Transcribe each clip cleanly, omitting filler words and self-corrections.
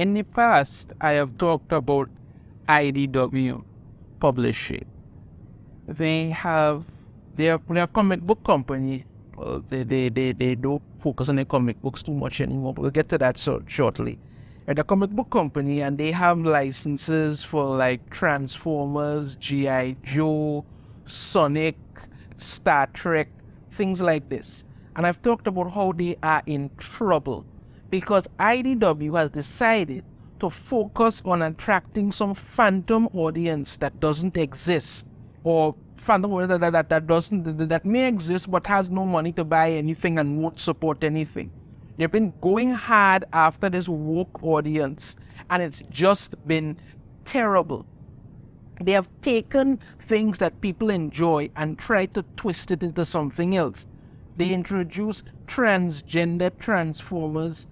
In the past, I have talked about IDW Publishing. They're a comic book company. Well, they don't focus on the comic books too much anymore, but we'll get to that shortly. They're a comic book company, and they have licenses for like Transformers, G.I. Joe, Sonic, Star Trek, things like this. And I've talked about how they are in trouble because IDW has decided to focus on attracting some phantom audience that doesn't exist, or phantom audience that may exist but has no money to buy anything and won't support anything. They've been going hard after this woke audience, and it's just been terrible. They have taken things that people enjoy and tried to twist it into something else. They introduced transgender Transformers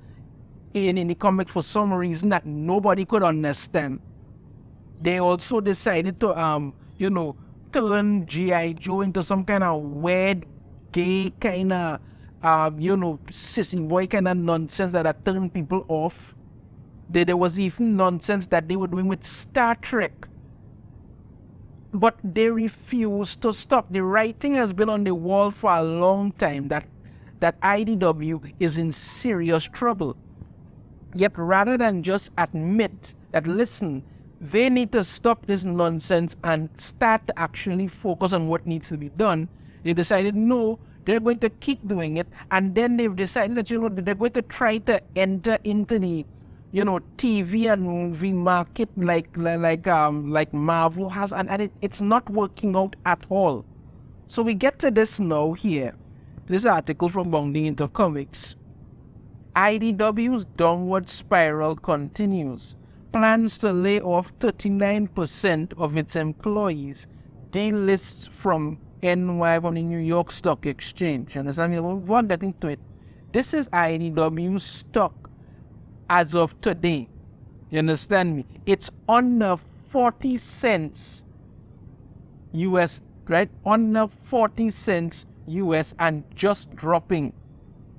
in the comic for some reason that nobody could understand. They also decided to turn G.I. Joe into some kind of weird, gay kind of, sissy boy kind of nonsense that turned people off. There was even nonsense that they were doing with Star Trek. But they refused to stop. The writing has been on the wall for a long time that IDW is in serious trouble. Yet rather than just admit that, listen, they need to stop this nonsense and start to actually focus on what needs to be done, they decided no, they're going to keep doing it. And then they've decided that they're going to try to enter into the TV and movie market like Marvel has, and it's not working out at all. So we get to this now here. This article from Bounding Into Comics. IDW's downward spiral continues. Plans to lay off 39% of its employees. Delists from NY from the New York Stock Exchange. You understand me? We're getting to it. This is IDW's stock as of today. You understand me? It's under 40 cents US, right? Under 40 cents US and just dropping.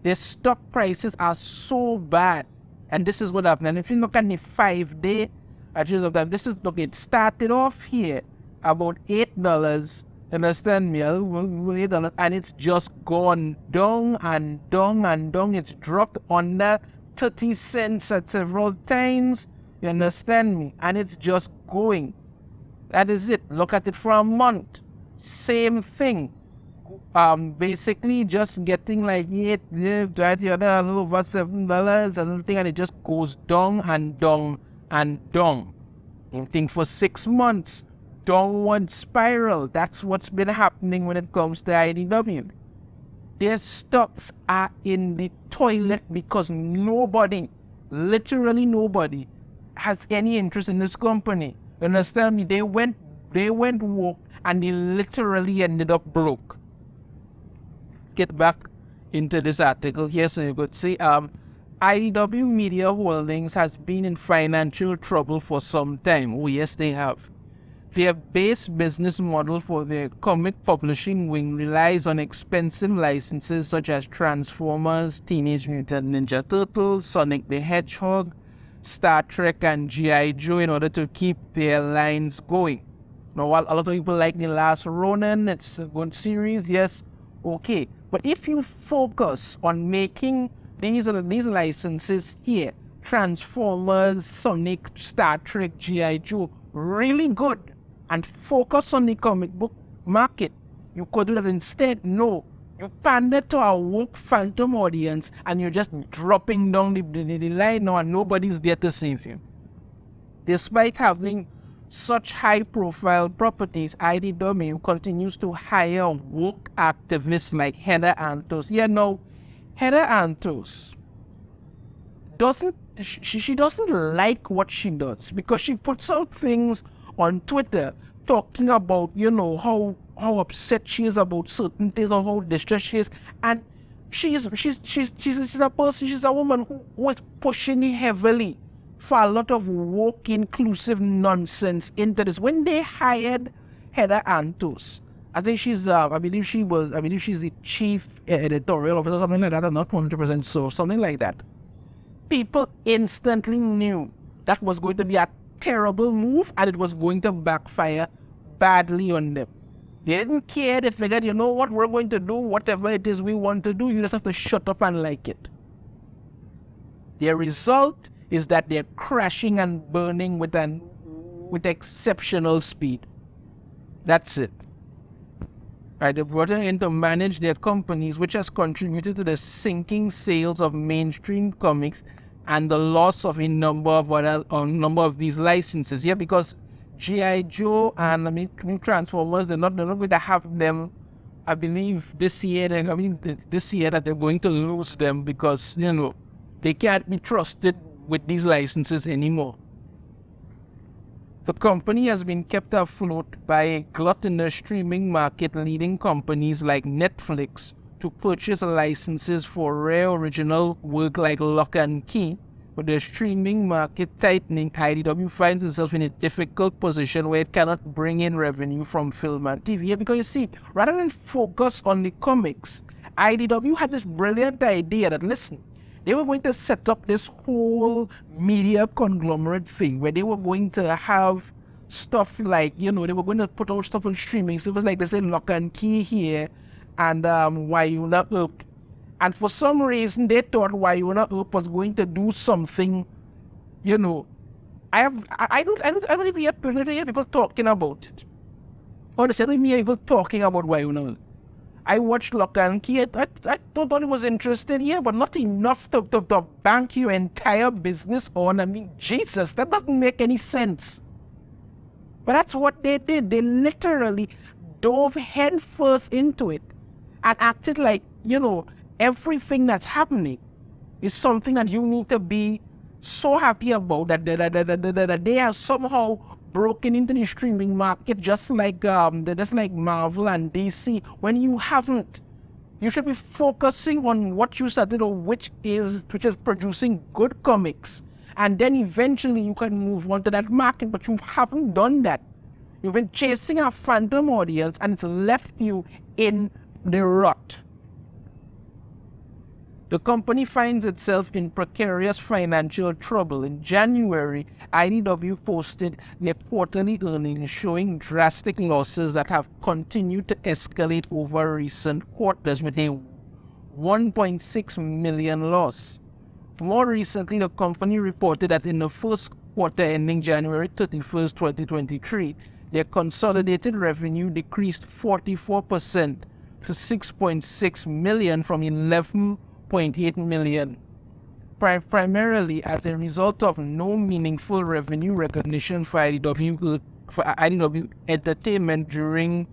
Their stock prices are so bad. And this is what happened. And if you look at the 5-day, it started off here about $8. Understand me? $8, and it's just gone down and down and down. It's dropped under 30 cents at several times. You understand me? And it's just going. That is it. Look at it for a month. Same thing. Basically just getting like $8, a little over $7, and thing, and it just goes down and down and down. Same thing for 6 months. Downward spiral. That's what's been happening when it comes to IDW. Their stocks are in the toilet because nobody, literally nobody, has any interest in this company. You understand me? They went woke and they literally ended up broke. Get back into this article here so you could see IDW Media Holdings has been in financial trouble for some time. Oh yes, they have. Their base business model for their comic publishing wing relies on expensive licenses such as Transformers, Teenage Mutant Ninja Turtles, Sonic the Hedgehog, Star Trek, and G.I. Joe in order to keep their lines going. Now, while a lot of people like The Last Ronin, it's a good series, yes, okay. But if you focus on making these licenses here, Transformers, Sonic, Star Trek, G.I. Joe, really good, and focus on the comic book market, you could do that. Instead, no. You pander to a woke phantom audience and you're just dropping down the line now and nobody's there to save you. Despite having such high-profile properties, IDW continues to hire woke activists like Heather Antos. Yeah, no, Heather Antos doesn't like what she does because she puts out things on Twitter talking about, how upset she is about certain things or how distressed she is, and she's a woman who is pushing heavily for a lot of woke inclusive nonsense into this. When they hired Heather Antos, I think she's I believe she's the chief editorial officer, something like that. I'm not 100% sure, something like that. People instantly knew that was going to be a terrible move and it was going to backfire badly on them. They didn't care. They figured, you know what, we're going to do whatever it is we want to do. You just have to shut up and like it. Their result is that they're crashing and burning with exceptional speed. That's it. Right, they brought in to manage their companies, which has contributed to the sinking sales of mainstream comics and the loss of a number of these licenses. Yeah, because G.I. Joe and new Transformers, they're not going to have them. I believe this year that they're going to lose them because they can't be trusted with these licenses anymore. The company has been kept afloat by a glut in the streaming market, leading companies like Netflix to purchase licenses for rare original work like Lock and Key. With the streaming market tightening, IDW finds itself in a difficult position where it cannot bring in revenue from film and TV. Because you see, rather than focus on the comics, IDW had this brilliant idea that, listen, they were going to set up this whole media conglomerate thing where they were going to have stuff like, they were going to put out stuff on streaming. So it was like they said Lock and Key here and Wayuna Earp. And for some reason, they thought Wayuna Earp was going to do something, I don't even hear people talking about it. Honestly, I don't even hear people talking about Wayuna Earp. I watched Lock and Key. I thought it was interesting, yeah, but not enough to bank your entire business on. Jesus, that doesn't make any sense. But that's what they did. They literally dove headfirst into it and acted like, everything that's happening is something that you need to be so happy about that they are somehow broken into the streaming market, just like Marvel and DC, when you haven't. You should be focusing on what you started, which is producing good comics, and then eventually you can move on to that market. But you haven't done that. You've been chasing a phantom audience, and it's left you in the rut. The company finds itself in precarious financial trouble. In January, IDW posted their quarterly earnings showing drastic losses that have continued to escalate over recent quarters with a $1.6 million loss. More recently, the company reported that in the first quarter ending January 31st, 2023, their consolidated revenue decreased 44% to $6.6 million from $11.8 million, primarily as a result of no meaningful revenue recognition for IDW Entertainment during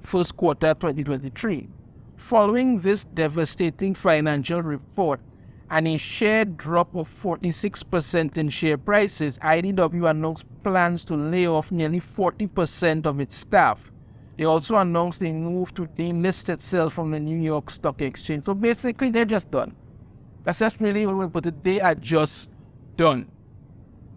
first quarter 2023. Following this devastating financial report and a share drop of 46% in share prices, IDW announced plans to lay off nearly 40% of its staff. They also announced a move to delist itself from the New York Stock Exchange. So basically, they're just done. That's just really what we put it. They are just done.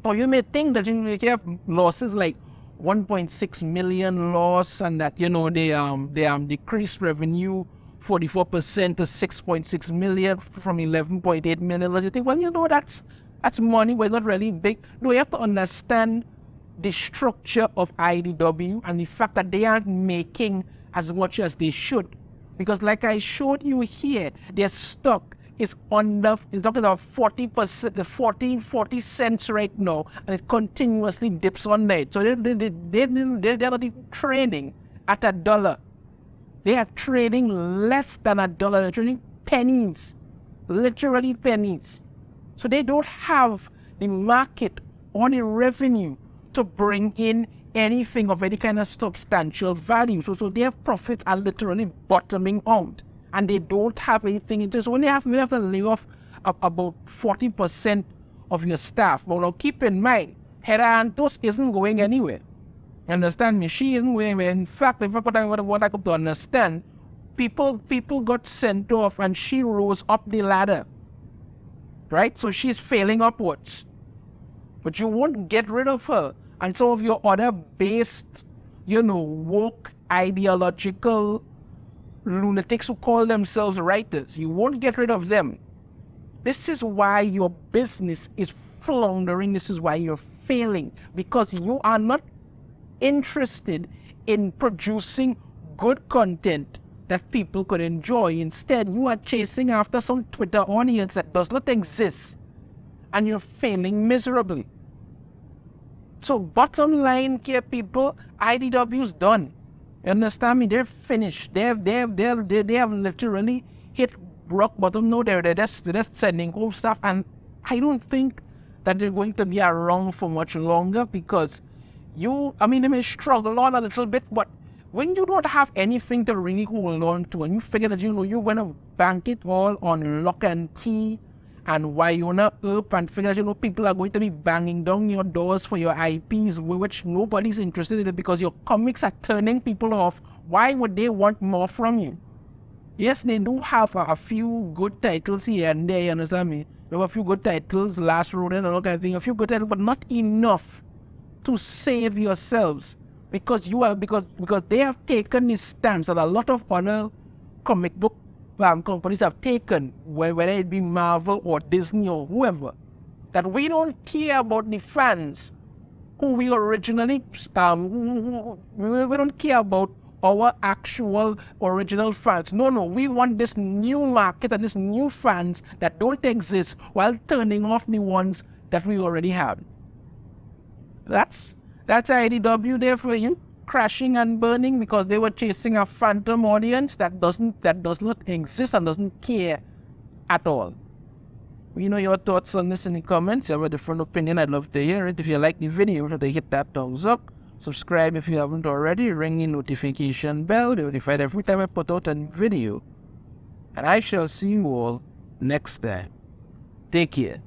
Now, you may think that you have losses like 1.6 million loss and that, they decreased revenue 44% to 6.6 million from 11.8 million. You think, well, that's money, but not really big. No, you have to understand the structure of IDW and the fact that they aren't making as much as they should. Because like I showed you here, their stock is talking about 40%, 40 cents right now, and it continuously dips on that. So they're not even trading at $1. They are trading less than $1. They're trading pennies, literally pennies. So they don't have the market or the revenue to bring in anything of any kind of substantial value. So their profits are literally bottoming out, and they don't have anything into it. So when you have to lay off about 40% of your staff. But now keep in mind, Heather Antos isn't going anywhere. You understand me? She isn't going anywhere. In fact, what I could understand, people got sent off and she rose up the ladder. Right? So she's failing upwards. But you won't get rid of her and some of your other based, woke, ideological lunatics who call themselves writers. You won't get rid of them. This is why your business is floundering. This is why you're failing, because you are not interested in producing good content that people could enjoy. Instead, you are chasing after some Twitter audience that does not exist, and you're failing miserably. So bottom line here, people, IDW's done. You understand me? They're finished. They have literally hit rock bottom. No, they're just sending home stuff, and I don't think that they're going to be around for much longer, because they may struggle on a little bit, but when you don't have anything to really hold on to, and you figure that you're going to bank it all on lock and key and why you're not up, and figure that people are going to be banging down your doors for your IPs, which nobody's interested in it, because your comics are turning people off. Why would they want more from you? Yes, they do have a few good titles here and there, you understand me? They have a few good titles, Last Road and all kind of thing, a few good titles, but not enough to save yourselves, because they have taken this stance that a lot of other comic book companies have taken, whether it be Marvel or Disney or whoever, that we don't care about the fans who we originally we don't care about our actual original fans. No, we want this new market and this new fans that don't exist, while turning off the ones that we already have. That's IDW there for you, crashing and burning, because they were chasing a phantom audience that does not exist and doesn't care at all. Your thoughts on this in the comments. If you have a different opinion, I'd love to hear it. If you like the video, hit that thumbs up. Subscribe if you haven't already. Ring the notification bell to be notified every time I put out a video. And I shall see you all next time. Take care.